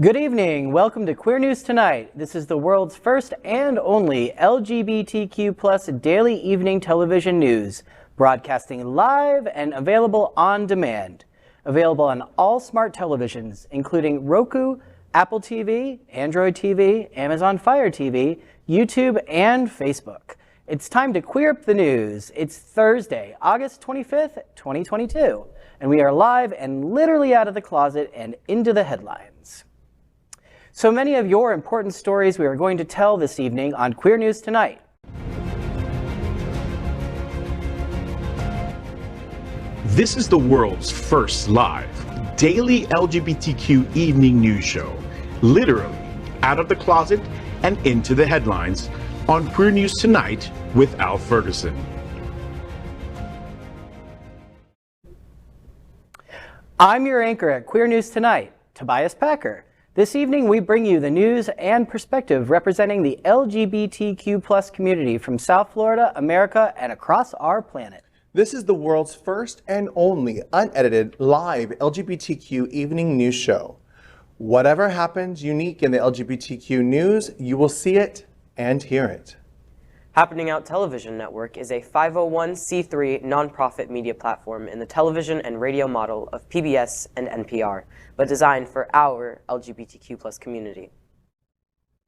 Good evening. Welcome to Queer News Tonight. This is the world's first and only LGBTQ plus daily evening television news, broadcasting live and available on demand. Available on all smart televisions, including Roku, Apple TV, Android TV, Amazon Fire TV, YouTube, and Facebook. It's time to queer up the news. It's Thursday, August 25th, 2022, and we are live and literally out of the closet and into the headlines. So many of your important stories we are going to tell this evening on Queer News Tonight. This is the world's first live daily LGBTQ evening news show, literally out of the closet and into the headlines on Queer News Tonight with Al Ferguson. I'm your anchor at Queer News Tonight, Tobias Packer. This evening, we bring you the news and perspective representing the LGBTQ plus community from South Florida, America, and across our planet. This is the world's first and only unedited live LGBTQ evening news show. Whatever happens unique in the LGBTQ news, you will see it and hear it. Happening Out Television Network is a 501c3 nonprofit media platform in the television and radio model of PBS and NPR, but designed for our LGBTQ plus community.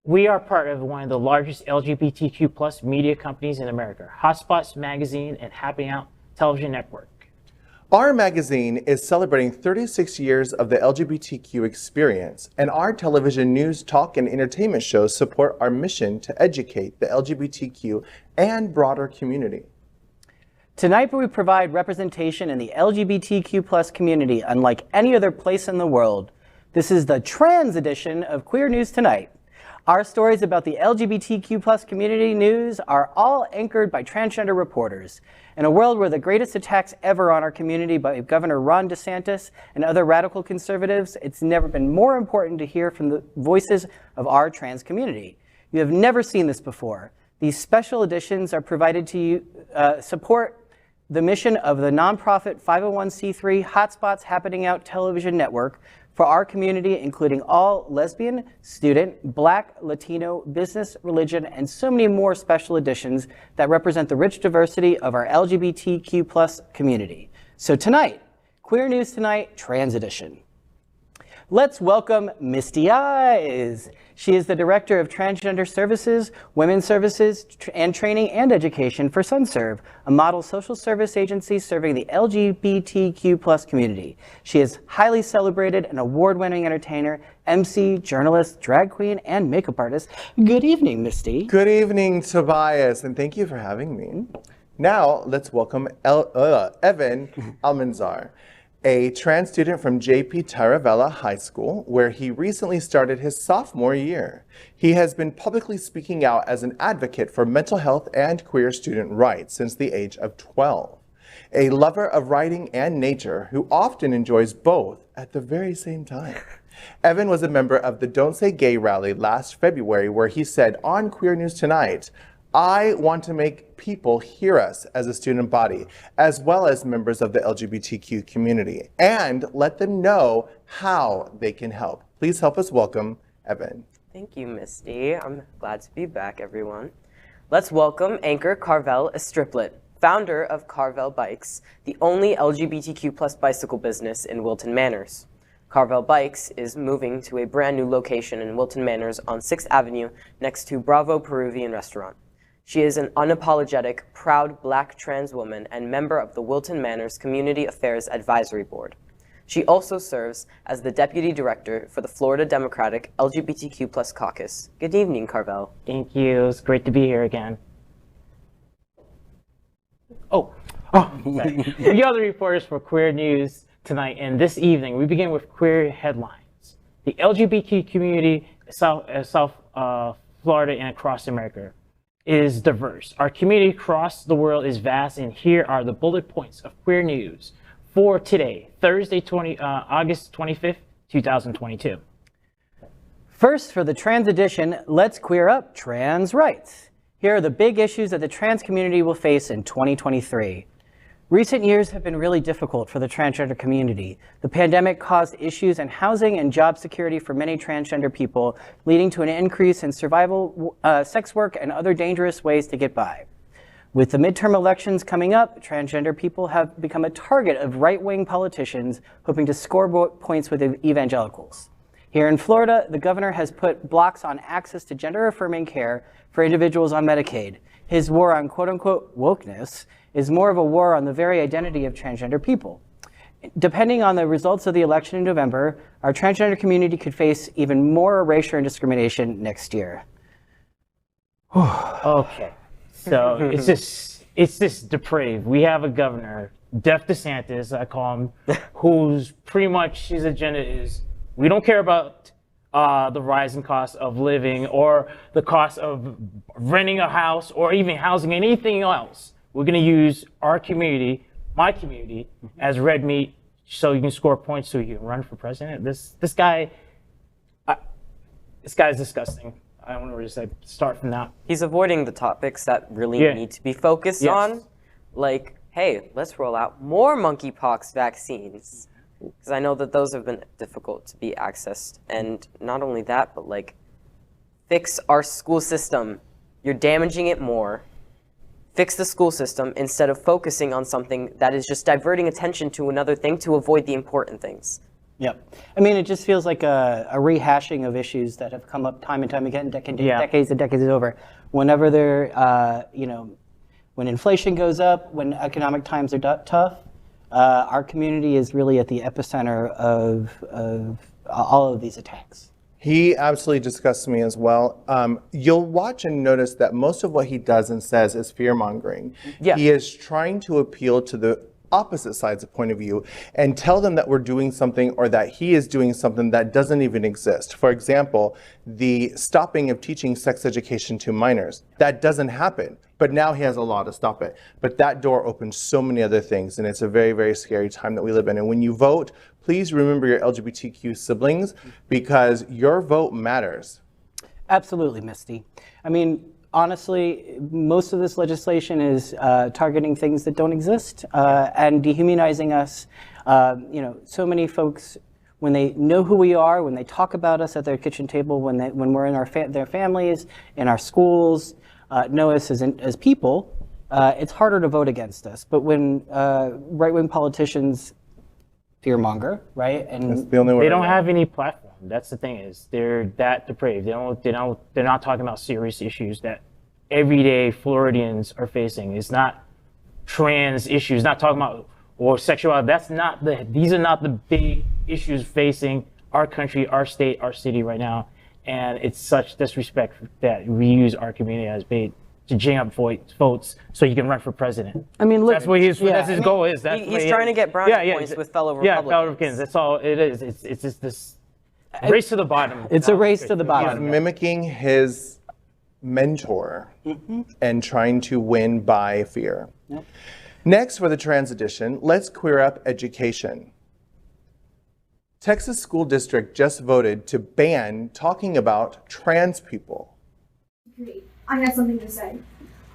We are part of one of the largest LGBTQ plus media companies in America, Hotspots Magazine and Happening Out Television Network. Our magazine is celebrating 36 years of the LGBTQ experience, and our television news, talk, and entertainment shows support our mission to educate the LGBTQ and broader community. Tonight, we provide representation in the LGBTQ plus community unlike any other place in the world. This is the trans edition of Queer News Tonight. Our stories about the LGBTQ plus community news are all anchored by transgender reporters. In a world where the greatest attacks ever on our community by Governor Ron DeSantis and other radical conservatives, it's never been more important to hear from the voices of our trans community. You have never seen this before. These special editions are provided to you, support the mission of the nonprofit 501c3 Hotspots Happening Out Television Network for our community, including all lesbian, student, Black, Latino, business, religion, and so many more special editions that represent the rich diversity of our LGBTQ plus community. So tonight, Queer News Tonight, Trans Edition. Let's welcome Misty Eyez. She is the Director of Transgender Services, Women's Services, and Training and Education for Sunserve, a model social service agency serving the LGBTQ plus community. She is highly celebrated and award-winning entertainer, MC, journalist, drag queen, and makeup artist. Good evening, Misty. Good evening, Tobias, and thank you for having me. Now, let's welcome Evyn Almanzar, a trans student from J.P. Taravella High School, where he recently started his sophomore year. He has been publicly speaking out as an advocate for mental health and queer student rights since the age of 12. A lover of writing and nature who often enjoys both at the very same time. Evyn was a member of the Don't Say Gay rally last February, where he said on Queer News Tonight, "I want to make people hear us as a student body, as well as members of the LGBTQ community, and let them know how they can help." Please help us welcome Evyn. Thank you, Misty. I'm glad to be back, everyone. Let's welcome anchor Carvelle Estriplet, founder of Carvelle Bikes, the only LGBTQ plus bicycle business in Wilton Manors. Carvelle Bikes is moving to a brand new location in Wilton Manors on 6th Avenue next to Bravo Peruvian Restaurant. She is an unapologetic, proud Black trans woman and member of the Wilton Manors Community Affairs Advisory Board. She also serves as the Deputy Director for the Florida Democratic LGBTQ plus Caucus. Good evening, Carvelle. Thank you. It's great to be here again. We are the reporters for Queer News Tonight, and this evening we begin with queer headlines. The LGBTQ community in South Florida and across America is diverse. Our community across the world is vast, and here are the bullet points of queer news for today, Thursday, August 25th, 2022. First, for the trans edition, let's queer up trans rights. Here are the big issues that the trans community will face in 2023. Recent years have been really difficult for the transgender community. The pandemic caused issues in housing and job security for many transgender people, leading to an increase in survival, sex work, and other dangerous ways to get by. With the midterm elections coming up, transgender people have become a target of right-wing politicians hoping to score points with evangelicals. Here in Florida, the governor has put blocks on access to gender-affirming care for individuals on Medicaid. His war on quote-unquote wokeness is more of a war on the very identity of transgender people. Depending on the results of the election in November, our transgender community could face even more erasure and discrimination next year. Okay, so it's just depraved. We have a governor, DeSantis, I call him, who's pretty much his agenda is we don't care about the rising cost of living or the cost of renting a house or even housing anything else. We're going to use our community, my community, as red meat so you can score points so you can run for president. This guy's disgusting. I don't know where to say, start from that. He's avoiding the topics that really need to be focused on. Like, hey, let's roll out more monkeypox vaccines. Because I know that those have been difficult to be accessed. And not only that, but like, fix our school system. You're damaging it more. Fix the school system instead of focusing on something that is just diverting attention to another thing to avoid the important things. Yep. I mean, it just feels like a rehashing of issues that have come up time and time again, decades and decades over. Whenever they're, when inflation goes up, when economic times are tough, our community is really at the epicenter of all of these attacks. He absolutely disgusts me as well. You'll watch and notice that most of what he does and says is fear-mongering. Yeah. He is trying to appeal to the opposite side's point of view and tell them that we're doing something or that he is doing something that doesn't even exist. For example, the stopping of teaching sex education to minors. That doesn't happen, but now he has a law to stop it. But that door opens so many other things, and it's a very, very scary time that we live in. And when you vote, please remember your LGBTQ siblings because your vote matters. Absolutely, Misty. I mean, honestly, most of this legislation is targeting things that don't exist and dehumanizing us. So many folks, when they know who we are, when they talk about us at their kitchen table, when we're in their families, in our schools, know us as people, it's harder to vote against us. But when right-wing politicians fearmonger, right? And that's the only way. They don't have any platform. That's the thing is they're that depraved. They're not talking about serious issues that everyday Floridians are facing. It's not trans issues, not talking about or sexuality. These are not the big issues facing our country, our state, our city right now. And it's such disrespect that we use our community as bait to jing up votes so you can run for president. I mean, look, that's what his goal is. He's trying to get brownie points with fellow Republicans. Yeah, fellow Republicans. That's all it is. It's just this race to the bottom. It's a race to the bottom. He's mimicking his mentor and trying to win by fear. Yep. Next, for the trans edition, let's queer up education. Texas School District just voted to ban talking about trans people. I have something to say.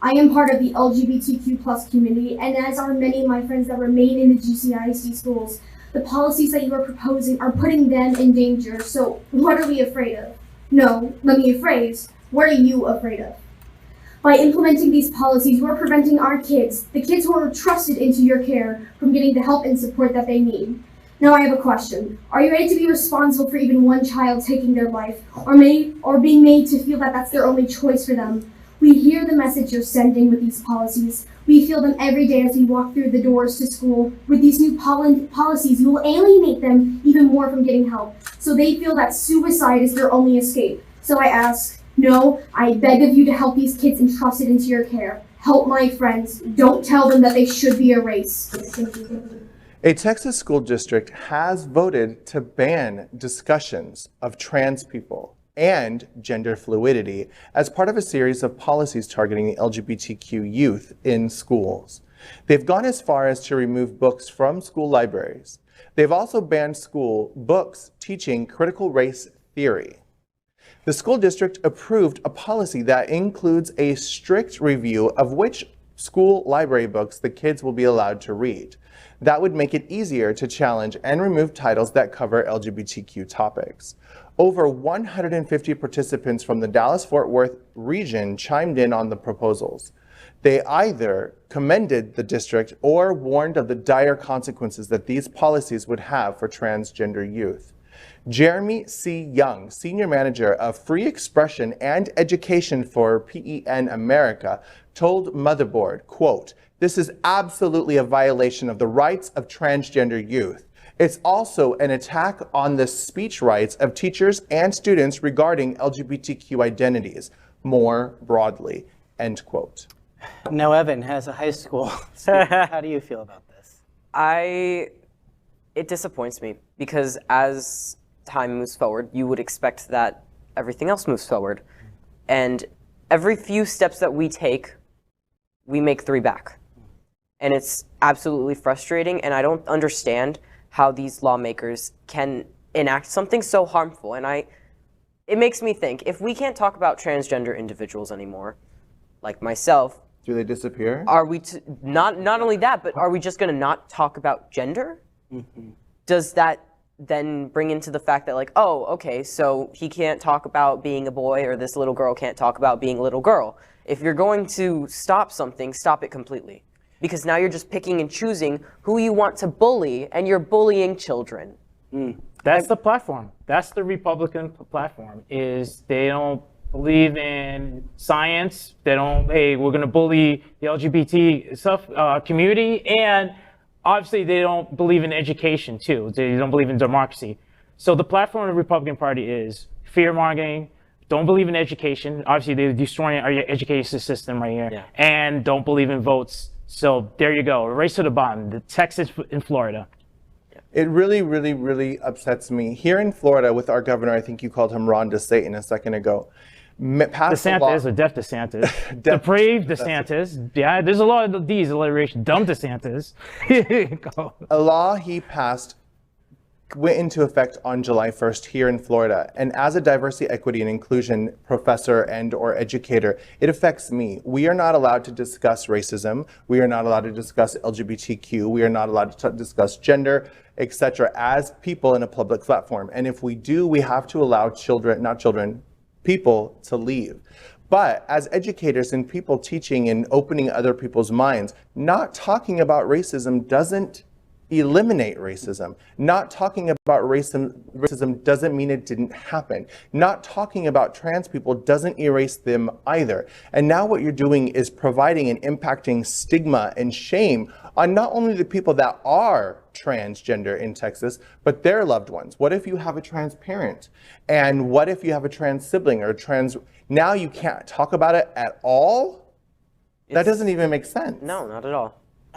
I am part of the LGBTQ plus community, and as are many of my friends that remain in the GCISD schools, the policies that you are proposing are putting them in danger. So what are we afraid of? No, let me rephrase. What are you afraid of? By implementing these policies, we're preventing our kids, the kids who are trusted into your care, from getting the help and support that they need. Now I have a question. Are you ready to be responsible for even one child taking their life, or being made to feel that that's their only choice for them? We hear the message you're sending with these policies. We feel them every day as we walk through the doors to school. With these new policies, you will alienate them even more from getting help, so they feel that suicide is their only escape. So I ask, no, I beg of you to help these kids entrusted into your care. Help my friends. Don't tell them that they should be erased. A Texas school district has voted to ban discussions of trans people and gender fluidity as part of a series of policies targeting the LGBTQ youth in schools. They've gone as far as to remove books from school libraries. They've also banned school books teaching critical race theory. The school district approved a policy that includes a strict review of which school library books the kids will be allowed to read. That would make it easier to challenge and remove titles that cover LGBTQ topics. Over 150 participants from the Dallas-Fort Worth region chimed in on the proposals. They either commended the district or warned of the dire consequences that these policies would have for transgender youth. Jeremy C. Young, Senior Manager of Free Expression and Education for PEN America, told Motherboard, quote, "This is absolutely a violation of the rights of transgender youth. It's also an attack on the speech rights of teachers and students regarding LGBTQ identities more broadly," end quote. Now, Evyn, as a high school student, how do you feel about this? It disappoints me because as time moves forward, you would expect that everything else moves forward. And every few steps that we take, we make 3 back. And it's absolutely frustrating, and I don't understand how these lawmakers can enact something so harmful. And it makes me think, if we can't talk about transgender individuals anymore, like myself, Do they disappear? are we not only that, but are we just going to not talk about gender? Does that then bring into the fact that, like, oh, okay, so he can't talk about being a boy, or this little girl can't talk about being a little girl? If you're going to stop something, stop it completely. Because now you're just picking and choosing who you want to bully, and you're bullying children. That's the platform. That's the Republican platform, is they don't believe in science. They don't, hey, we're going to bully the LGBT community. And obviously they don't believe in education too. They don't believe in democracy. So the platform of the Republican Party is fear-mongering, don't believe in education. Obviously they're destroying our education system right here. And don't believe in votes. So there you go, race to the bottom, the Texas and Florida. It really, really, really upsets me. Here in Florida with our governor, I think you called him Ron DeSantis a second ago. DeSantis or Deaf DeSantis. Depraved DeSantis. Yeah, there's a lot of these alliteration. Dumb DeSantis. A law he passed went into effect on July 1st here in Florida. And as a diversity, equity, and inclusion professor and or educator, it affects me. We are not allowed to discuss racism. We are not allowed to discuss LGBTQ. We are not allowed to discuss gender, etc. as people in a public platform. And if we do, we have to allow people to leave. But as educators and people teaching and opening other people's minds, not talking about racism doesn't eliminate racism. Not talking about racism doesn't mean it didn't happen. Not talking about trans people doesn't erase them either. And now what you're doing is providing and impacting stigma and shame on not only the people that are transgender in Texas, but their loved ones. What if you have a trans parent? And what if you have a trans sibling or now you can't talk about it at all? That doesn't even make sense. No, not at all.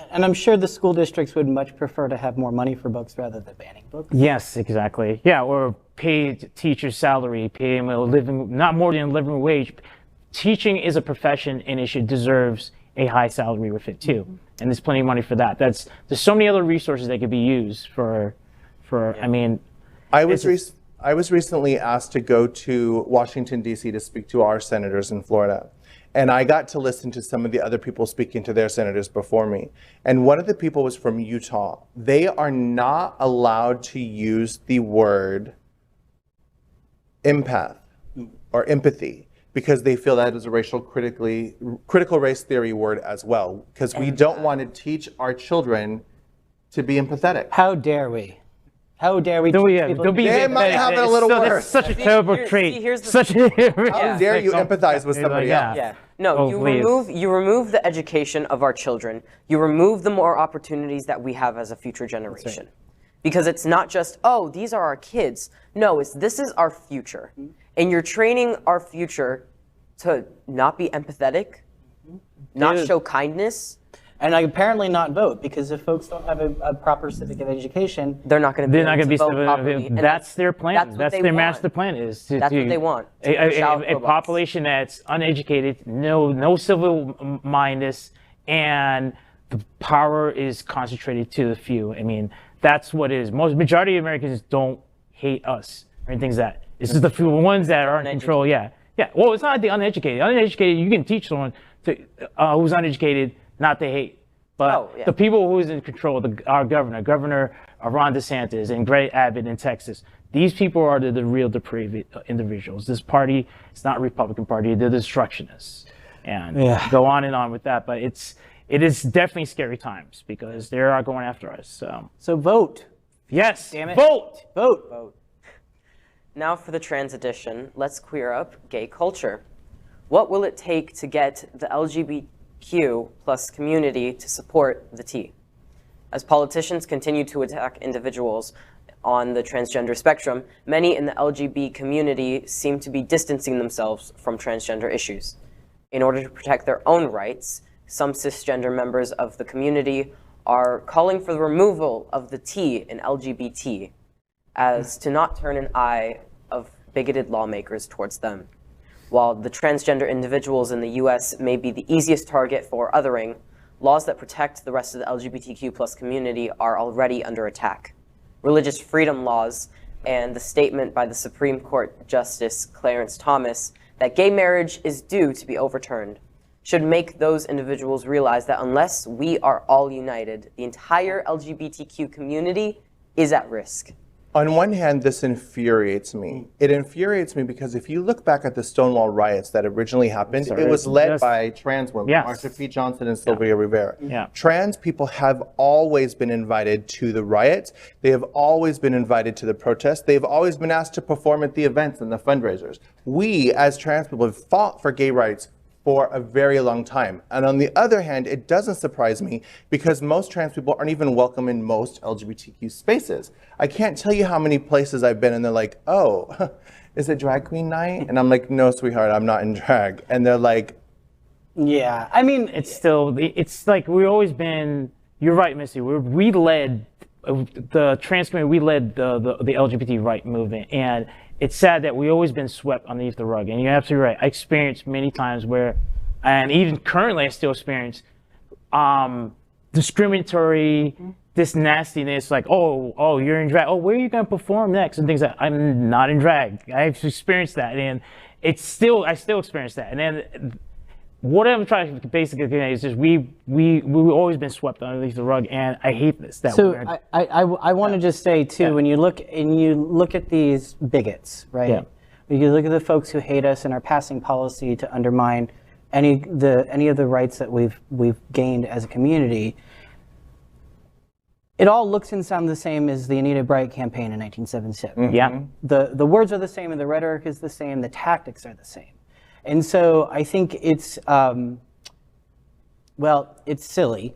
And I'm sure the school districts would much prefer to have more money for books rather than banning books. Yes, exactly. Yeah, or pay teachers' salary, pay them not more than a living wage. Teaching is a profession, and it deserves a high salary with it too. And there's plenty of money for that. There's so many other resources that could be used for. I mean, I was recently asked to go to Washington, D.C. to speak to our senators in Florida. And I got to listen to some of the other people speaking to their senators before me. And one of the people was from Utah. They are not allowed to use the word empath or empathy because they feel that is a critical race theory word as well. Because we don't want to teach our children to be empathetic. How dare we? How dare we teach people to be They might have it a little worse. That's such a terrible trait. How dare you empathize with somebody else? Yeah. No, you remove the education of our children. You remove the more opportunities that we have as a future generation. Because it's not just, oh, these are our kids. No, this is our future. And you're training our future to not be empathetic, not show kindness. And apparently not vote, because if folks don't have a proper civic education, they're not going to be able to vote properly. That's their plan. That's their master plan is to that's what they want. A population that's uneducated, no civil mindedness, and the power is concentrated to the few. I mean, that's what it is. Majority of Americans don't hate us or anything like that. It's just the few ones that are in control. Yeah. Well, it's not the uneducated. Uneducated, you can teach someone who's uneducated not the hate. But the people who's in control, our Governor Ron DeSantis and Greg Abbott in Texas, these people are the real depraved individuals. This party, it's not a Republican Party, they're the destructionists. And go on and on with that. But it is definitely scary times because they are going after us. So vote. Yes, damn it. Vote. Vote. Now for the trans edition, let's queer up gay culture. What will it take to get the LGBTQ plus community to support the T? As politicians continue to attack individuals on the transgender spectrum, many in the LGBT community seem to be distancing themselves from transgender issues. In order to protect their own rights, some cisgender members of the community are calling for the removal of the T in LGBT as to not turn an eye of bigoted lawmakers towards them. While the transgender individuals in the US may be the easiest target for othering, laws that protect the rest of the LGBTQ plus community are already under attack. Religious freedom laws and the statement by the Supreme Court Justice Clarence Thomas that gay marriage is due to be overturned should make those individuals realize that unless we are all united, the entire LGBTQ community is at risk. On one hand, this infuriates me. It infuriates me because if you look back at the Stonewall riots that originally happened, it was led by trans women, Marsha P. Johnson and Sylvia Rivera. Trans people have always been invited to the riots. They have always been invited to the protests. They've always been asked to perform at the events and the fundraisers. We, as trans people, have fought for gay rights for a very long time. And on the other hand, it doesn't surprise me because most trans people aren't even welcome in most LGBTQ spaces. I can't tell you how many places I've been and they're like, oh, is it drag queen night? And I'm like, no, sweetheart, I'm not in drag. And they're like, yeah, I mean, it's like we've always been, you're right, Misty, we led the trans community, we led the LGBT right movement. And it's sad that we've always been swept underneath the rug. And you're absolutely right. I experienced many times where, and even currently I still experience discriminatory, this nastiness, like, oh, you're in drag. Oh, where are you going to perform next? And things like that. I'm not in drag. I've experienced that. And I still experience that. And then what I'm trying to basically say is just we've always been swept underneath the rug, and I hate this. So I want to just say too, when you look at these bigots, right? Yeah. When you look at the folks who hate us and are passing policy to undermine any of the rights that we've gained as a community, it all looks and sounds the same as the Anita Bright campaign in 1977. Mm-hmm. Yeah. The words are the same and the rhetoric is the same, the tactics are the same. And so I think it's, it's silly.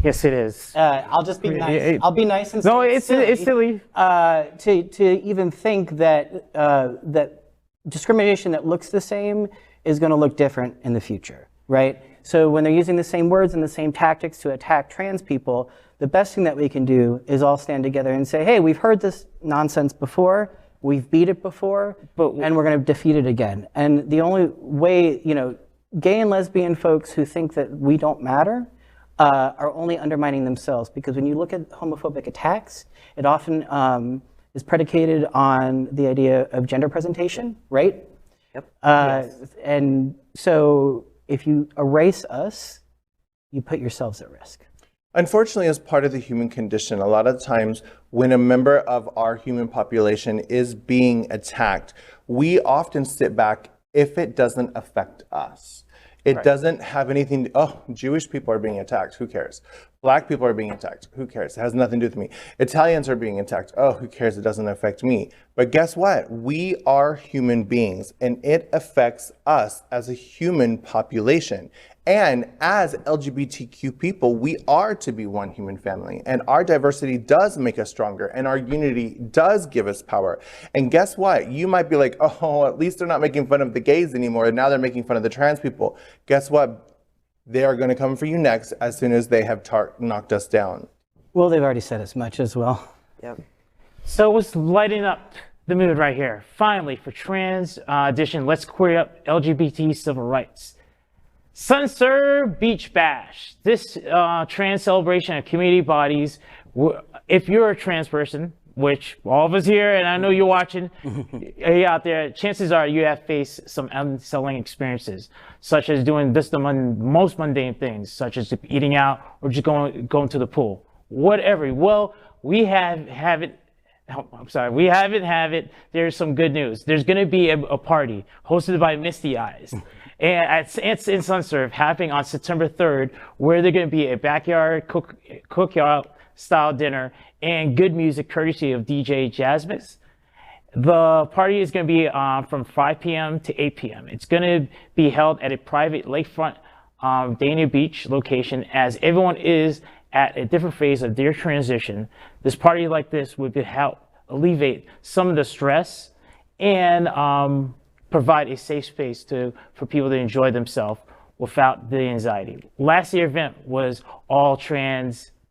Yes, it is. I'll just be nice. I'll be nice and say it's silly. To even think that that discrimination that looks the same is going to look different in the future, right? So when they're using the same words and the same tactics to attack trans people, the best thing that we can do is all stand together and say, hey, we've heard this nonsense before. We've beat it before, and we're going to defeat it again. And the only way, gay and lesbian folks who think that we don't matter are only undermining themselves, because when you look at homophobic attacks, it often is predicated on the idea of gender presentation, right? Yep. Yes. And so if you erase us, you put yourselves at risk. Unfortunately, as part of the human condition, a lot of times when a member of our human population is being attacked, we often sit back if it doesn't affect us. It doesn't have anything, Jewish people are being attacked, who cares? Black people are being attacked, who cares? It has nothing to do with me. Italians are being attacked, who cares? It doesn't affect me. But guess what? We are human beings, and it affects us as a human population. And as LGBTQ people, we are to be one human family, and our diversity does make us stronger, and our unity does give us power. And guess what? You might be like, at least they're not making fun of the gays anymore, and now they're making fun of the trans people. Guess what? They are going to come for you next as soon as they have knocked us down. Well, they've already said as much as well. Yep. So what's lighting up the mood right here? Finally, for trans edition, let's queer up LGBT civil rights. Sunserve Beach Bash. This trans celebration of community bodies. If you're a trans person, which all of us here, and I know you're watching, out there, chances are you have faced some unsettling experiences, such as doing just the most mundane things, such as eating out or just going to the pool, whatever. Well, we have it. I'm sorry, we haven't have it. There's some good news. There's going to be a party hosted by Misty Eyez. And it's in Sunserve, happening on September 3rd, where they're going to be a backyard cookout style dinner and good music courtesy of DJ Jasmine. The party is going to be from 5 p.m. to 8 p.m. It's going to be held at a private lakefront Dania Beach location, as everyone is at a different phase of their transition. This party like this would help alleviate some of the stress and provide a safe space for people to enjoy themselves without the anxiety. Last year's event was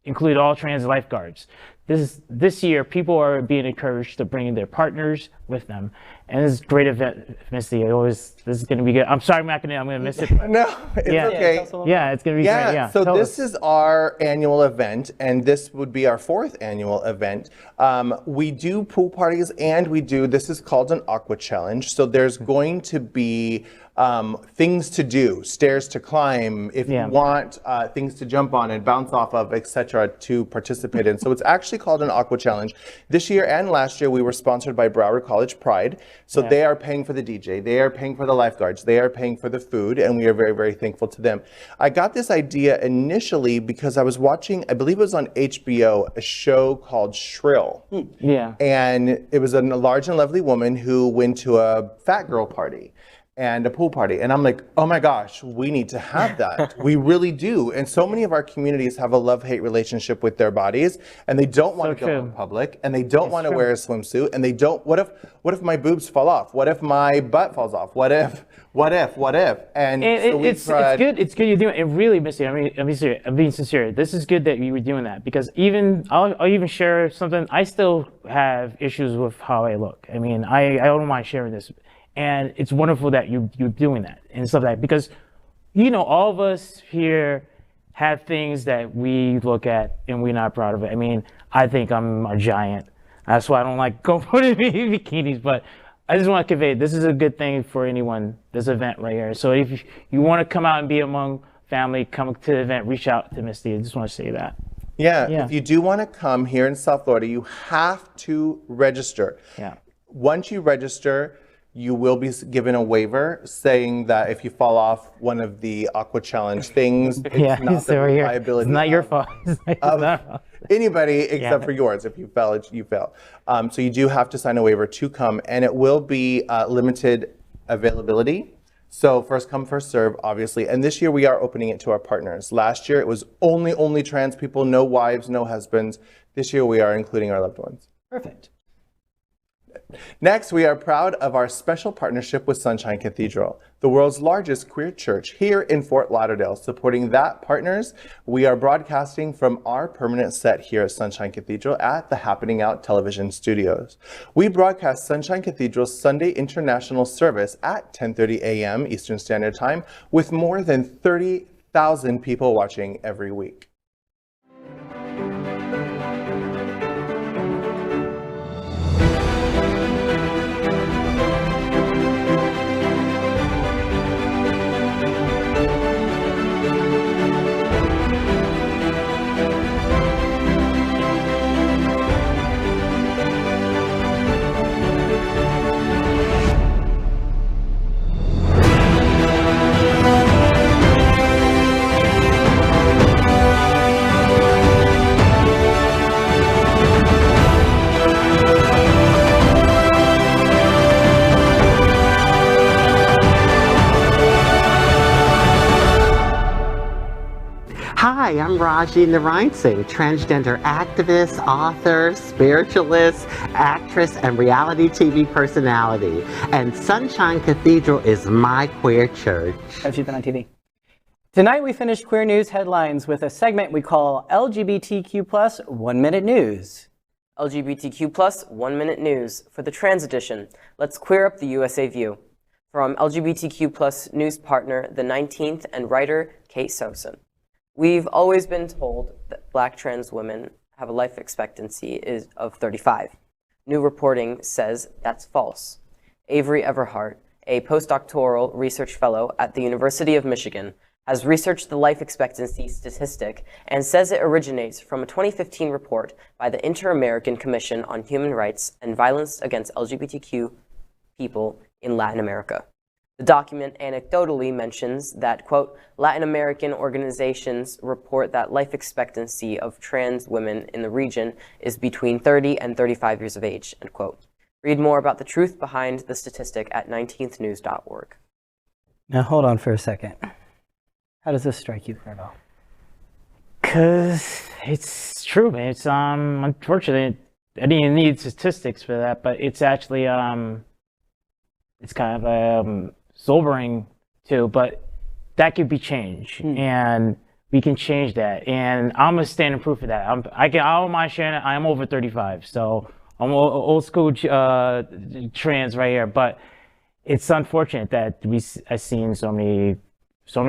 included all trans lifeguards. This year, people are being encouraged to bring in their partners with them. And this is a great event, Misty. This is going to be good. I'm sorry, I'm going to miss it. No, it's okay. Yeah, it's going to be great. Yeah. So this is our annual event, and this would be our 4th annual event. We do pool parties, and this is called an aqua challenge. So there's going to be things to do, stairs to climb, if you want things to jump on and bounce off of, etc., to participate in. So it's actually called an aqua challenge. This year and last year, we were sponsored by Broward College Pride. So they are paying for the DJ, they are paying for the lifeguards, they are paying for the food, and we are very, very thankful to them. I got this idea initially because I was watching, I believe it was on HBO, a show called Shrill. Yeah. And it was a large and lovely woman who went to a fat girl party and a pool party. And I'm like, oh my gosh, we need to have that. We really do. And so many of our communities have a love-hate relationship with their bodies, and they don't want to go in public, and they don't want to wear a swimsuit, and they don't, what if my boobs fall off? What if my butt falls off? What if? And so it's good you're doing it. Really, Misty, I'm being sincere. This is good that you were doing that, because I'll even share something. I still have issues with how I look. I don't mind sharing this. And it's wonderful that you're doing that and stuff like that, because, all of us here have things that we look at and we're not proud of it. I think I'm a giant. That's why I don't like going for the bikinis, but I just want to convey this is a good thing for anyone, this event right here. So if you want to come out and be among family, come to the event, reach out to Misty. I just want to say that. Yeah, if you do want to come here in South Florida, you have to register. Yeah. Once you register, you will be given a waiver saying that if you fall off one of the aqua challenge things, it's not the liability. It's not your fault. Of anybody except for yours. If you fail, you fail. So you do have to sign a waiver to come, and it will be limited availability. So first come, first serve, obviously. And this year we are opening it to our partners. Last year it was only trans people, no wives, no husbands. This year we are including our loved ones. Perfect. Next, we are proud of our special partnership with Sunshine Cathedral, the world's largest queer church here in Fort Lauderdale. Supporting that partners, we are broadcasting from our permanent set here at Sunshine Cathedral at the Happening Out television studios. We broadcast Sunshine Cathedral's Sunday International Service at 10:30 a.m. Eastern Standard Time, with more than 30,000 people watching every week. Hi, I'm Raji Narayan Singh, transgender activist, author, spiritualist, actress, and reality TV personality. And Sunshine Cathedral is my queer church. Have you been on TV? Tonight we finished Queer News headlines with a segment we call LGBTQ+ 1 Minute News. LGBTQ+ 1 Minute News. For the trans edition, let's queer up the USA View. From LGBTQ+ news partner, The 19th, and writer Kate Sosin. We've always been told that Black trans women have a life expectancy of 35. New reporting says that's false. Avery Everhart, a postdoctoral research fellow at the University of Michigan, has researched the life expectancy statistic and says it originates from a 2015 report by the Inter-American Commission on Human Rights and Violence Against LGBTQ people in Latin America. The document anecdotally mentions that, quote, Latin American organizations report that life expectancy of trans women in the region is between 30 and 35 years of age, end quote. Read more about the truth behind the statistic at 19thnews.org. Now hold on for a second. How does this strike you, Carvelle? Because it's true, man. It's unfortunate. I didn't even need statistics for that, but it's actually it's kind of sobering too. But that could be changed, and we can change that. And I'm a standing proof of that. I don't mind sharing it. I'm over 35, so I'm old school trans right here. But it's unfortunate that I've seen so many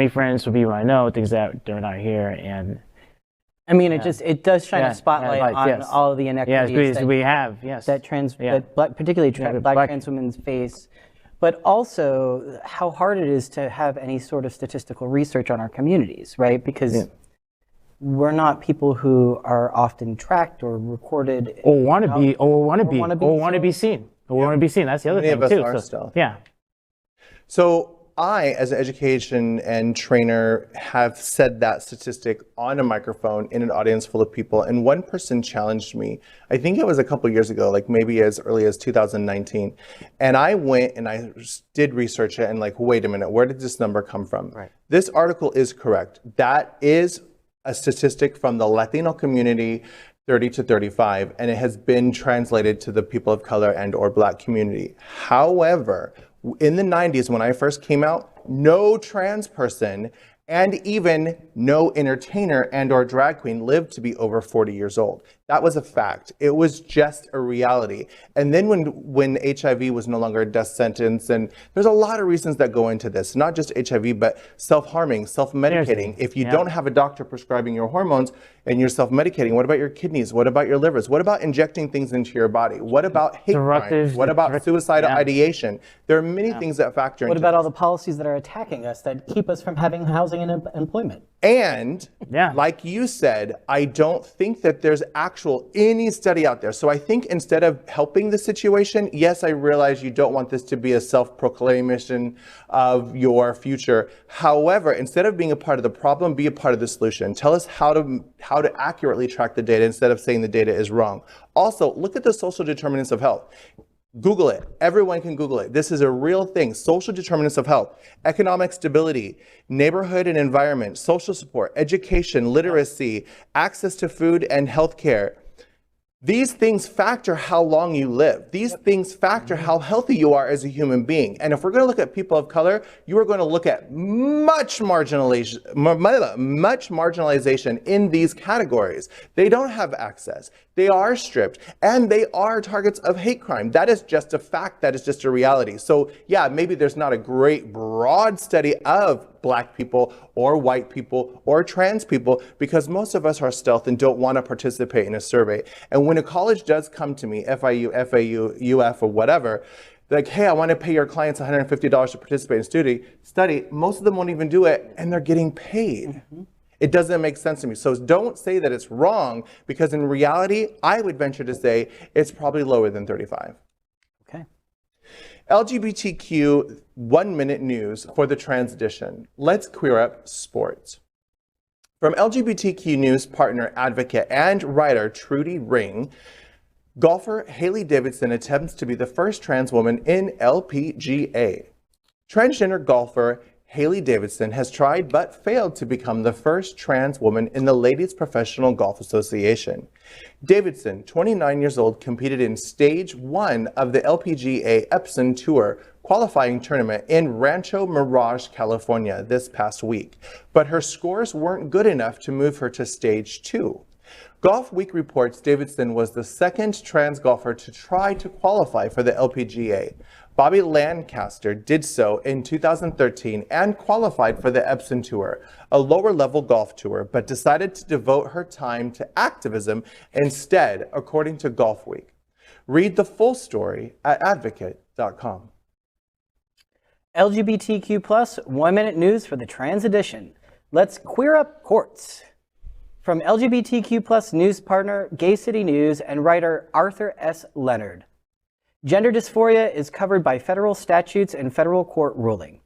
friends from people I know, things that they're not here, and I mean, it does shine a spotlight on all of the inequities that we have, that particularly black trans women's face, but also how hard it is to have any sort of statistical research on our communities, right? Because we're not people who are often tracked or recorded, or want to be, or want to be seen. That's the other thing too. So I, as an education and trainer, have said that statistic on a microphone in an audience full of people, and one person challenged me. I think it was a couple years ago, like maybe as early as 2019. And I went and I did research it and like, wait a minute, where did this number come from? Right. This article is correct. That is a statistic from the Latino community, 30 to 35, and it has been translated to the people of color and or black community. However, in the 90s, when I first came out, no trans person and even no entertainer and or drag queen lived to be over 40 years old. That was a fact. It was just a reality. And then when HIV was no longer a death sentence, and there's a lot of reasons that go into this, not just HIV, but self-harming, self-medicating. If you don't have a doctor prescribing your hormones and you're self-medicating, what about your kidneys? What about your livers? What about injecting things into your body? What about hate crimes? What about suicidal ideation? There are many things that factor into What about all the policies that are attacking us that keep us from having housing and employment? And like you said, I don't think that there's any study out there. So I think instead of helping the situation, yes, I realize you don't want this to be a self-proclamation of your future. However, instead of being a part of the problem, be a part of the solution. Tell us how to accurately track the data instead of saying the data is wrong. Also, look at the social determinants of health. Google it. Everyone can Google it. This is a real thing. Social determinants of health, economic stability, neighborhood and environment, social support, education, literacy, access to food and healthcare. These things factor how long you live. These things factor how healthy you are as a human being. And if we're going to look at people of color, you are going to look at much marginalization in these categories. They don't have access. They are stripped, and they are targets of hate crime. That is just a fact. That is just a reality. So yeah, maybe there's not a great broad study of black people or white people or trans people because most of us are stealth and don't want to participate in a survey. And when a college does come to me, FIU, FAU, UF, or whatever, like, hey, I want to pay your clients $150 to participate in study, most of them won't even do it, and they're getting paid. It doesn't make sense to me. So don't say that it's wrong, because in reality, I would venture to say it's probably lower than 35. Okay. LGBTQ 1-minute news for the trans edition. Let's queer up sports. From LGBTQ news partner, advocate, and writer Trudy Ring, golfer Hailey Davidson attempts to be the first trans woman in LPGA. Transgender golfer Hailey Davidson has tried but failed to become the first trans woman in the Ladies Professional Golf Association. Davidson, 29 years old, competed in Stage 1 of the LPGA Epson Tour qualifying tournament in Rancho Mirage, California this past week, but her scores weren't good enough to move her to Stage 2. Golf Week reports Davidson was the second trans golfer to try to qualify for the LPGA. Bobby Lancaster did so in 2013 and qualified for the Epson Tour, a lower-level golf tour, but decided to devote her time to activism instead, according to Golf Week. Read the full story at advocate.com. LGBTQ+, 1 minute news for the trans edition. Let's queer up courts. From LGBTQ+ news partner Gay City News and writer Arthur S. Leonard. Gender dysphoria is covered by federal statutes and federal court ruling.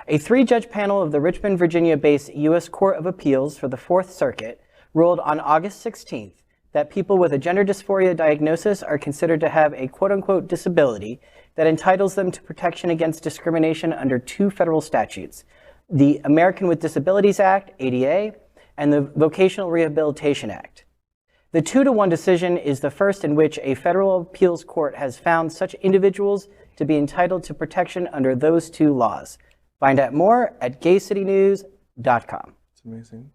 A 3-judge panel of the Richmond, Virginia-based U.S. Court of Appeals for the Fourth Circuit ruled on August 16th that people with a gender dysphoria diagnosis are considered to have a quote-unquote disability that entitles them to protection against discrimination under 2 federal statutes, the American with Disabilities Act, ADA, and the Vocational Rehabilitation Act. The 2-to-1 decision is the first in which a federal appeals court has found such individuals to be entitled to protection under those 2 laws. Find out more at gaycitynews.com. It's amazing.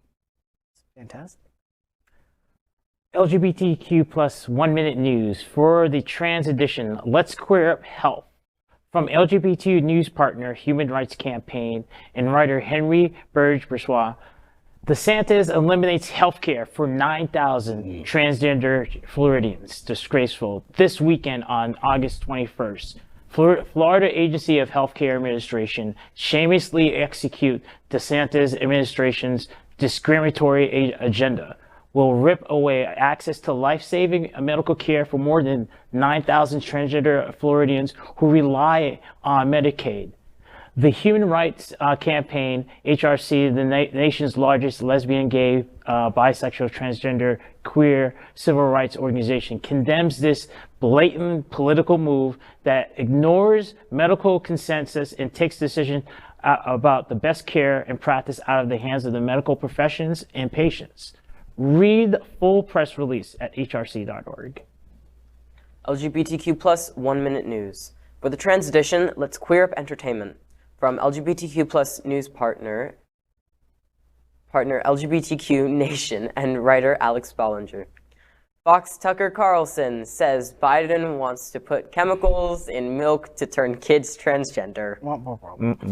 Fantastic. LGBTQ+ 1 minute news for the trans edition. Let's queer up health. From LGBT news partner Human Rights Campaign and writer Henry Berge-Brissois, DeSantis eliminates health care for 9,000 transgender Floridians. Disgraceful. This weekend on August 21st, Florida Agency of Healthcare Administration shamelessly execute DeSantis administration's discriminatory agenda. Will rip away access to life-saving medical care for more than 9,000 transgender Floridians who rely on Medicaid. The Human Rights Campaign, HRC, the nation's largest lesbian, gay, bisexual, transgender, queer civil rights organization, condemns this blatant political move that ignores medical consensus and takes decisions about the best care and practice out of the hands of the medical professions and patients. Read the full press release at hrc.org. LGBTQ+ 1 minute news. For the trans edition, let's queer up entertainment. From LGBTQ+ news partner LGBTQ Nation and writer Alex Bollinger. Fox Tucker Carlson says Biden wants to put chemicals in milk to turn kids transgender.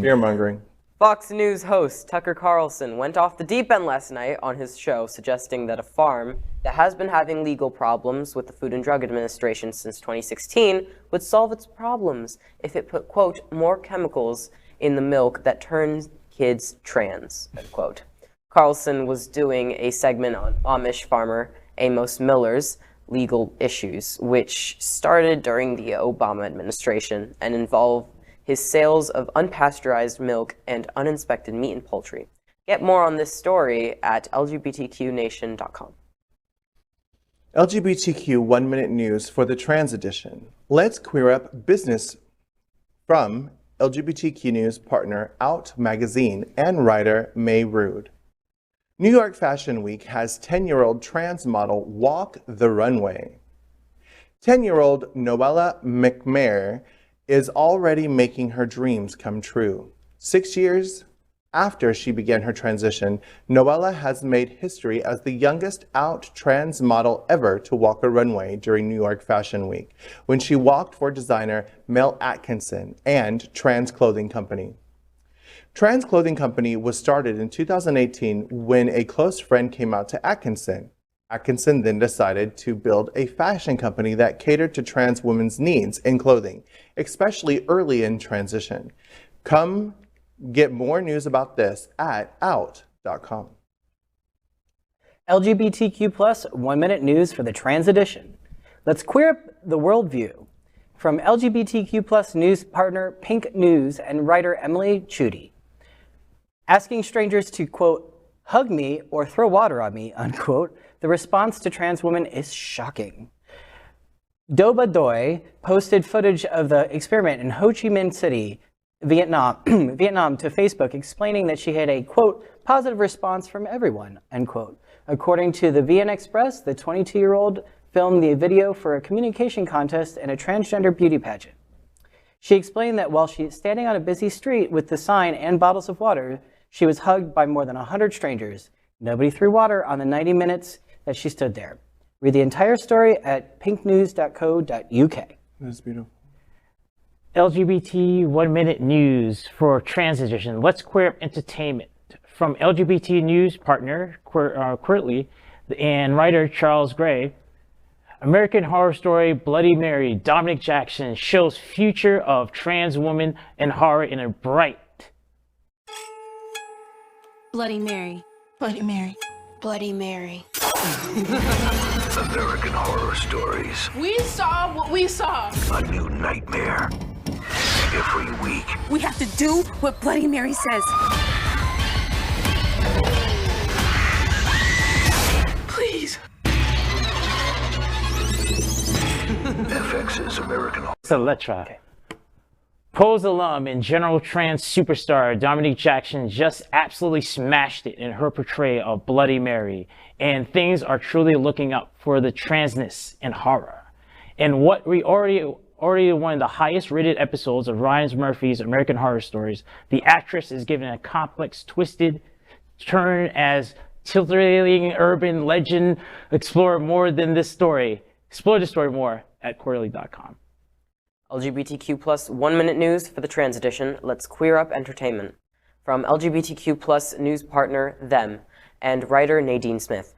Fear-mongering. Fox News host Tucker Carlson went off the deep end last night on his show, suggesting that a farm that has been having legal problems with the Food and Drug Administration since 2016 would solve its problems if it put, quote, more chemicals in the milk that turns kids trans, end quote. Carlson was doing a segment on Amish farmer Amos Miller's legal issues, which started during the Obama administration and involved his sales of unpasteurized milk and uninspected meat and poultry. Get more on this story at lgbtqnation.com. LGBTQ 1 minute news for the trans edition. Let's queer up business from LGBTQ news partner Out Magazine and writer May Rude. New York Fashion Week has 10-year-old trans model walk the runway. 10-year-old Noella McMahon is already making her dreams come true. 6 years after she began her transition, Noella has made history as the youngest out trans model ever to walk a runway during New York Fashion Week, when she walked for designer Mel Atkinson and Trans Clothing Company. Trans Clothing Company was started in 2018 when a close friend came out to Atkinson. Atkinson then decided to build a fashion company that catered to trans women's needs in clothing, especially early in transition. Come get more news about this at out.com. LGBTQ+ 1 minute news for the trans edition. Let's queer up the worldview. From LGBTQ+ news partner Pink News and writer Emily Chudy. Asking strangers to, quote, hug me or throw water on me, unquote, the response to trans women is shocking. Doba Doi posted footage of the experiment in Ho Chi Minh City, Vietnam to Facebook, explaining that she had a, quote, positive response from everyone, unquote. According to the VN Express, the 22-year-old filmed the video for a communication contest and a transgender beauty pageant. She explained that while she is standing on a busy street with the sign and bottles of water, she was hugged by more than 100 strangers. Nobody threw water on the 90 minutes that she stood there. Read the entire story at pinknews.co.uk. That's beautiful. LGBT 1 Minute News for Trans Edition. Let's Queer Up Entertainment. From LGBT news partner Queerly and writer Charles Gray, American Horror Story Bloody Mary, Dominic Jackson shows future of trans women and horror in a bright. Bloody Mary. Bloody Mary. Bloody Mary. American Horror Stories. We saw what we saw. A new nightmare every week. We have to do what Bloody Mary says. Please. FX's American Horror. Seletra. Okay. Pose alum and general trans superstar Dominique Jackson just absolutely smashed it in her portrayal of Bloody Mary, and things are truly looking up for the transness and horror. And what we already one of the highest rated episodes of Ryan Murphy's American Horror Stories, the actress is given a complex, twisted turn as titillating urban legend. Explore more than this story. Explore the story more at Quarterly.com. LGBTQ plus 1 minute news for the trans edition. Let's queer up entertainment. From LGBTQ plus news partner Them and writer Nadine Smith.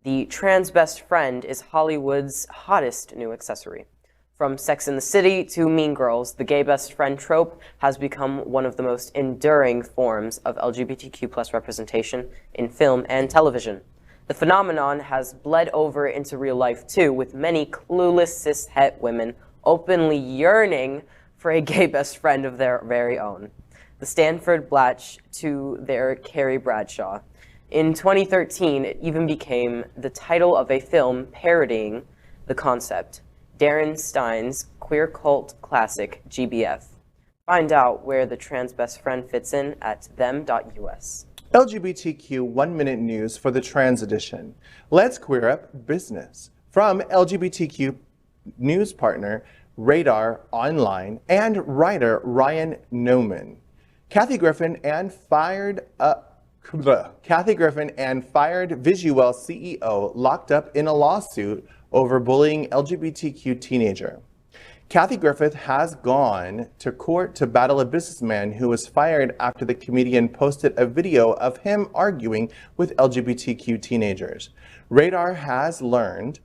The trans best friend is Hollywood's hottest new accessory. From Sex and the City to Mean Girls, the gay best friend trope has become one of the most enduring forms of LGBTQ plus representation in film and television. The phenomenon has bled over into real life too, with many clueless cis-het women openly yearning for a gay best friend of their very own. The Stanford Blatch to their Carrie Bradshaw. In 2013, it even became the title of a film parodying the concept, Darren Stein's queer cult classic, GBF. Find out where the trans best friend fits in at them.us. LGBTQ 1 minute news for the trans edition. Let's queer up business. From LGBTQ news partner Radar Online and writer Ryan Noman. Kathy Griffin and fired Visual CEO locked up in a lawsuit over bullying LGBTQ teenager. Kathy Griffith has gone to court to battle a businessman who was fired after the comedian posted a video of him arguing with LGBTQ teenagers. Radar has learned,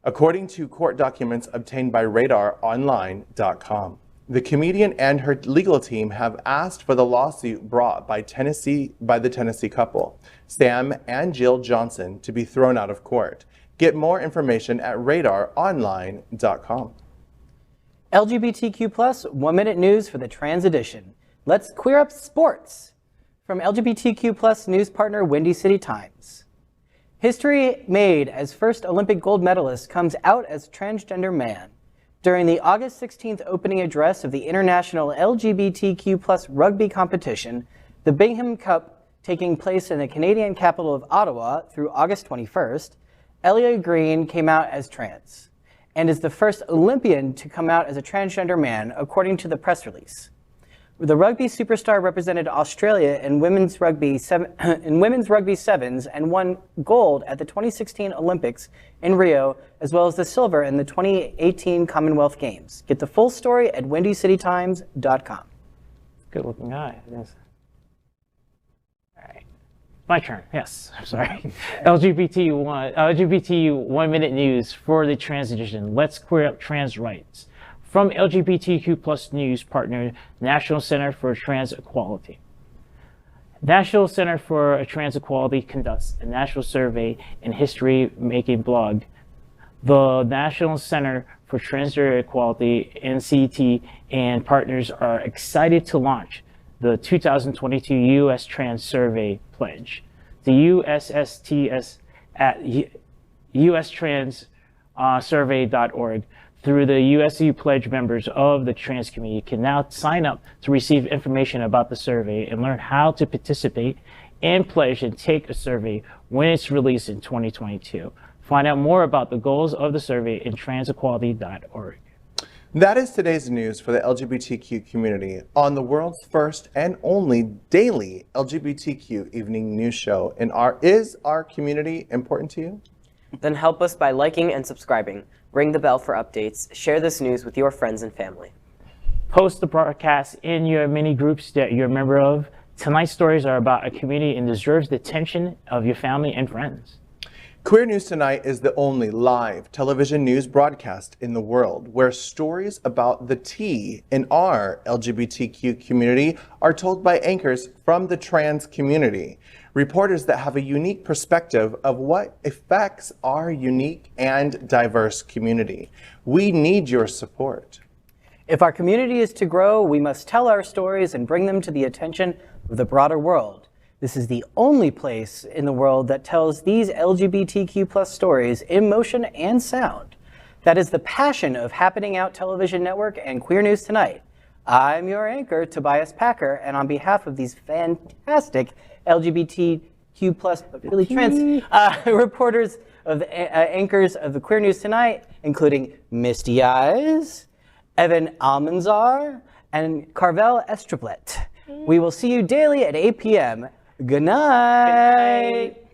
according to court documents obtained by RadarOnline.com. The comedian and her legal team have asked for the lawsuit brought by the Tennessee couple, Sam and Jill Johnson, to be thrown out of court. Get more information at RadarOnline.com. LGBTQ plus 1 minute news for the trans edition. Let's queer up sports. From LGBTQ plus news partner Windy City Times. History made as first Olympic gold medalist comes out as transgender man. During the August 16th opening address of the International LGBTQ plus rugby competition, the Bingham Cup taking place in the Canadian capital of Ottawa through August 21st, Elia Green came out as trans and is the first Olympian to come out as a transgender man, according to the press release. The rugby superstar represented Australia in women's rugby sevens and won gold at the 2016 Olympics in Rio, as well as the silver in the 2018 Commonwealth Games. Get the full story at windycitytimes.com. Good looking guy. Yes. All right. My turn. Yes. I'm sorry. LGBT 1 minute news for the trans edition. Let's queer up trans rights. From LGBTQ plus news partner, National Center for Trans Equality. National Center for Trans Equality conducts a national survey and history-making blog. The National Center for Transgender Equality, NCT, and partners are excited to launch the 2022 U.S. Trans Survey Pledge. The USSTS at ustranssurvey.org. Through the USU Pledge, members of the trans community can now sign up to receive information about the survey and learn how to participate and pledge and take a survey when it's released in 2022. Find out more about the goals of the survey in transequality.org. That is today's news for the LGBTQ community on the world's first and only daily LGBTQ evening news show. And is our community important to you? Then help us by liking and subscribing. Ring the bell for updates. Share this news with your friends and family. Post the broadcast in your mini groups that you're a member of. Tonight's stories are about a community and deserves the attention of your family and friends. Queer News Tonight is the only live television news broadcast in the world where stories about the T in our LGBTQ community are told by anchors from the trans community. Reporters that have a unique perspective of what affects our unique and diverse community. We need your support. If our community is to grow, we must tell our stories and bring them to the attention of the broader world. This is the only place in the world that tells these LGBTQ+ stories in motion and sound. That is the passion of Happening Out Television Network and Queer News Tonight. I'm your anchor, Tobias Packer, and on behalf of these fantastic LGBTQ+, but really trans reporters of the anchors of the Queer News Tonight, including Misty Eyez, Evyn Almanzar, and Carvelle Estriplet. We will see you daily at 8 p.m. Good night. Good night.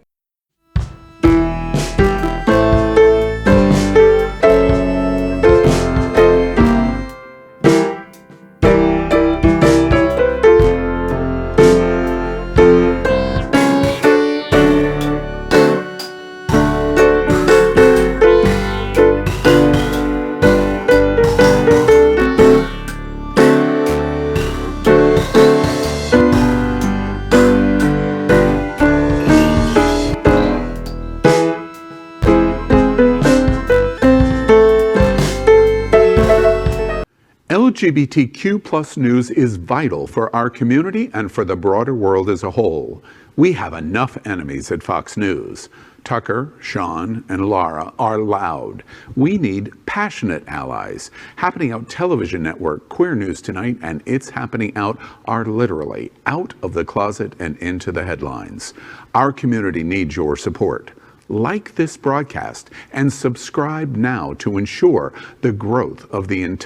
LGBTQ+ news is vital for our community and for the broader world as a whole. We have enough enemies at Fox News. Tucker, Sean, and Laura are loud. We need passionate allies. Happening Out Television Network, Queer News Tonight, and It's Happening Out are literally out of the closet and into the headlines. Our community needs your support. Like this broadcast and subscribe now to ensure the growth of the entire